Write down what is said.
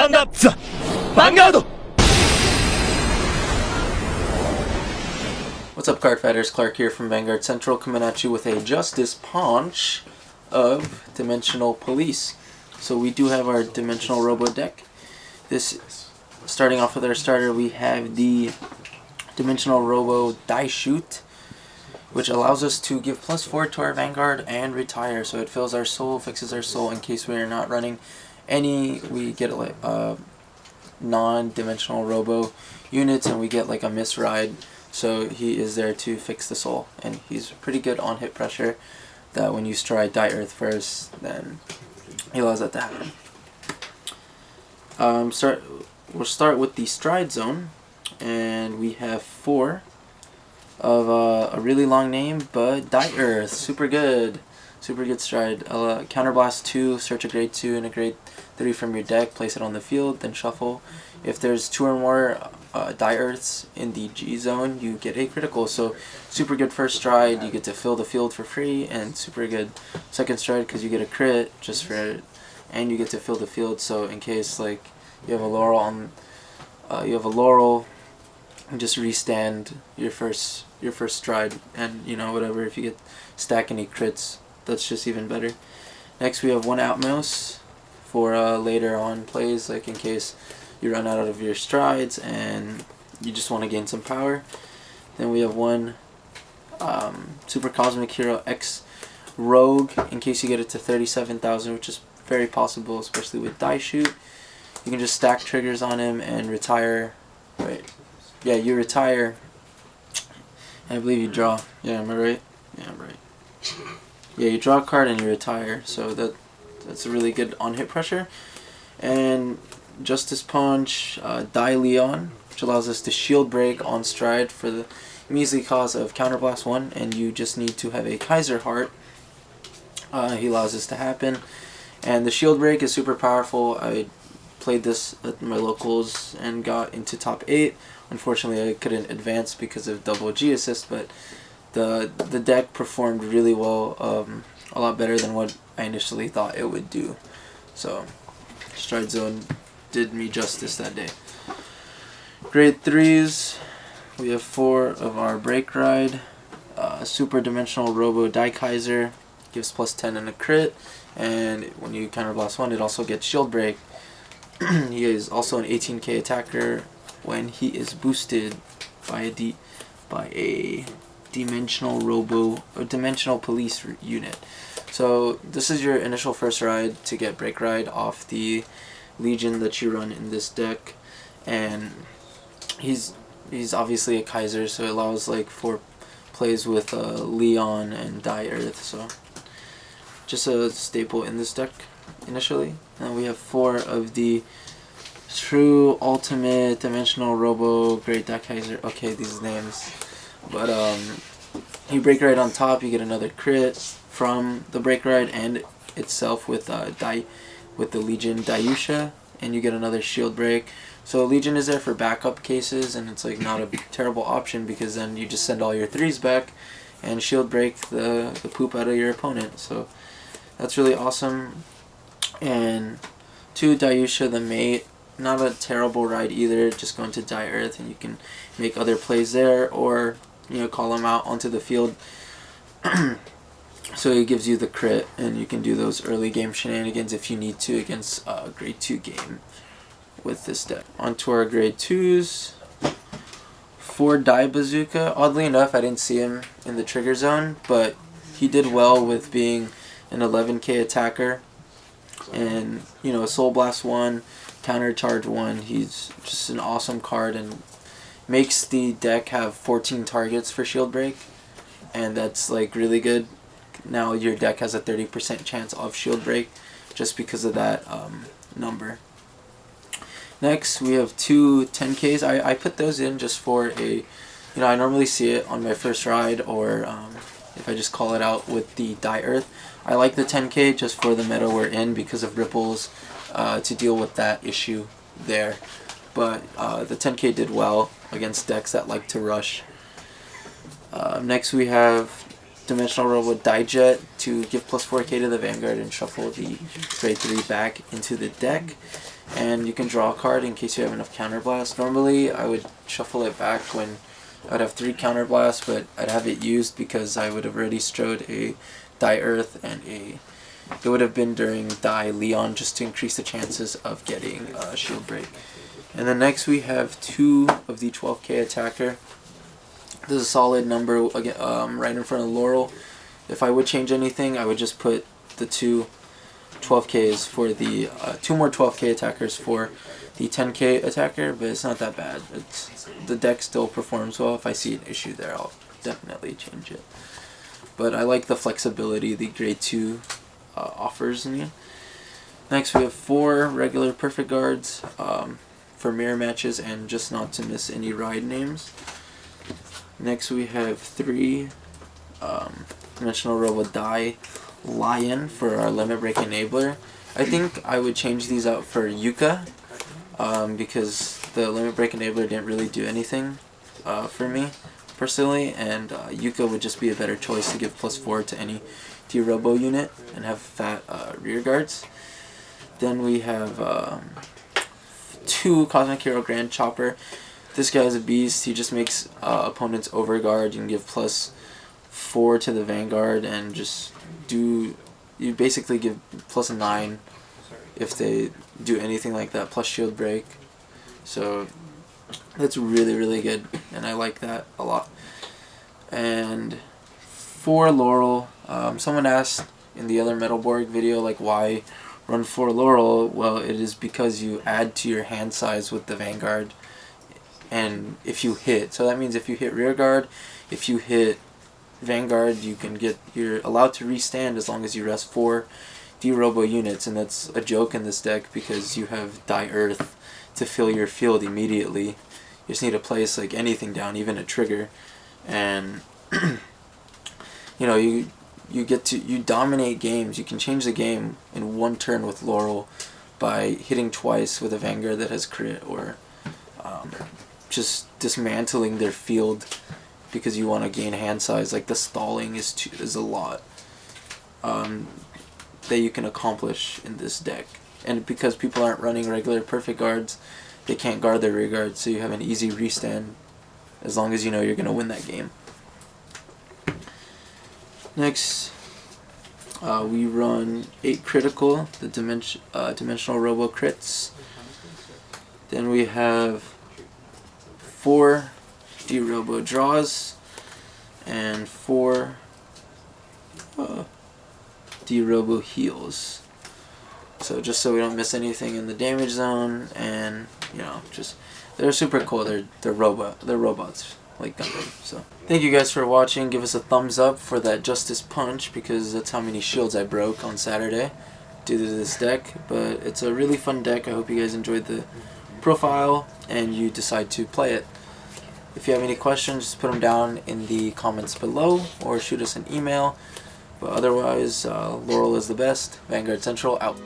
Stand up! Vanguard! What's up, Cardfighters? Clark here from Vanguard Central, coming at you with a Justice Punch of Dimensional Police. So we do have our Dimensional Robo deck. This, starting off with our starter, we have the Dimensional Robo Die Shoot, which allows us to give +4 to our Vanguard and retire. So it fills our soul, fixes our soul in case we are not running any. We get like non-dimensional Robo units, and we get like a misride. So he is there to fix the soul, and he's pretty good on hit pressure. That when you stride Die Earth first, then he allows that to happen. We'll start with the stride zone, and we have 4 of a really long name, but Die Earth, super good stride. Counterblast 2, search a grade 2 and a grade 3 from your deck, place it on the field, then shuffle. If there's 2 or more Die Earths in the G zone, you get a critical. So super good first stride, you get to fill the field for free, and super good second stride because you get a crit just for it, and you get to fill the field. So in case like you have a laurel on, you just restand your first stride, and you know, whatever, if you get stack any crits, that's just even better. Next we have 1 outmouse for later on plays, like in case you run out of your strides and you just want to gain some power. Then we have 1 Super Cosmic Hero X Rogue, in case you get it to 37,000, which is very possible, especially with Die Shoot. You can just stack triggers on him and retire. Wait, yeah, you retire. I believe you draw. Yeah, am I right? Yeah, I'm right. Yeah, you draw a card and you retire. So that's a really good on hit pressure. And Justice Punch, Daikaiser Leon, which allows us to shield break on stride for the measly cost of Counterblast 1, and you just need to have a Kaiser Heart. He allows this to happen. And the shield break is super powerful. I played this at my locals and got into top 8. Unfortunately, I couldn't advance because of double G assist, but the deck performed really well, a lot better than what I initially thought it would do. So stride zone did me justice that day. Grade 3s, we have 4 of our break ride. Super Dimensional Robo Daikaiser gives +10 and a crit, and when you counterblast 1, it also gets shield break. He is also an 18k attacker when he is boosted by a Dimensional Robo or Dimensional Police unit. So this is your initial first ride to get break ride off the Legion that you run in this deck, and he's obviously a Kaiser, so it allows like 4 plays with Leon and Die Earth, so just a staple in this deck initially. And we have 4 of the true ultimate Dimensional Robo Great Daikaiser. Okay, these names, but you break ride on top, you get another crit from the break ride and itself with the Legion Dayusha, and you get another shield break. So Legion is there for backup cases, and it's like not a terrible option because then you just send all your 3s back and shield break the poop out of your opponent. So that's really awesome. And 2 Dayusha the mate, not a terrible ride either, just going to Die Earth and you can make other plays there, or you know, call him out onto the field. So it gives you the crit, and you can do those early game shenanigans if you need to against a grade 2 game with this deck. On to our grade 2s. 4 Die Bazooka. Oddly enough, I didn't see him in the trigger zone, but he did well with being an 11k attacker. And you know, Soul Blast 1, Counter Charge 1, he's just an awesome card and makes the deck have 14 targets for shield break, and that's like really good. Now your deck has a 30% chance of shield break just because of that number. Next we have 2 10Ks. I put those in just for a, you know, I normally see it on my first ride, or if I just call it out with the Die Earth. I like the 10K just for the meta we're in because of ripples, to deal with that issue there. But the 10K did well against decks that like to rush. Next we have Dimensional Robo Dijet to give +4k to the Vanguard and shuffle the grade 3 back into the deck. and you can draw a card in case you have enough counterblast. Normally I would shuffle it back when I'd have 3 counterblasts, but I'd have it used because I would have already strode a Die Earth and it would have been during Die Leon just to increase the chances of getting Shield Break. And then next we have 2 of the 12k attacker. This is a solid number right in front of Laurel. If I would change anything, I would just put the 2 12ks for the 2 more 12k attackers for the 10k attacker, but it's not that bad. The deck still performs well. If I see an issue there, I'll definitely change it. But I like the flexibility the grade 2 offers me. Next we have 4 regular perfect guards for mirror matches and just not to miss any ride names. Next we have 3 Dimensional Robo Die Lion for our limit break enabler. I think I would change these out for Yuka because the limit break enabler didn't really do anything for me personally, and Yuka would just be a better choice to give +4 to any D-Robo unit and have fat rear guards. Then we have 2 Cosmic Hero Grand Chopper. This guy is a beast. He just makes opponents overguard. You can give +4 to the Vanguard and just you basically give +9 if they do anything like that, plus shield break. So that's really good, and I like that a lot. And for Laurel, someone asked in the other Metalborg video, like, why run 4 Laurel? Well, it is because you add to your hand size with the Vanguard, and if you hit, so that means if you hit rear guard, if you hit Vanguard, you're allowed to restand as long as you rest 4 D-Robo units, and that's a joke in this deck because you have Die Earth to fill your field immediately. You just need to place like anything down, even a trigger, and you know, you dominate games. You can change the game in 1 turn with Laurel by hitting twice with a Vanguard that has crit, or just dismantling their field because you want to gain hand size. Like the stalling is a lot that you can accomplish in this deck, and because people aren't running regular perfect guards, they can't guard their rear guard, so you have an easy restand as long as you know you're going to win that game. Next we run 8 critical, the Dimensional Robo crits. Then we have 4 D-Robo draws and 4 D-Robo heals. So just so we don't miss anything in the damage zone, and you know, just they're super cool. They're robots like Gundam. So thank you guys for watching. Give us a thumbs up for that Justice Punch because that's how many shields I broke on Saturday due to this deck. But it's a really fun deck. I hope you guys enjoyed the profile and you decide to play it. If you have any questions, just put them down in the comments below or shoot us an email. But otherwise, Laurel is the best. Vanguard Central out.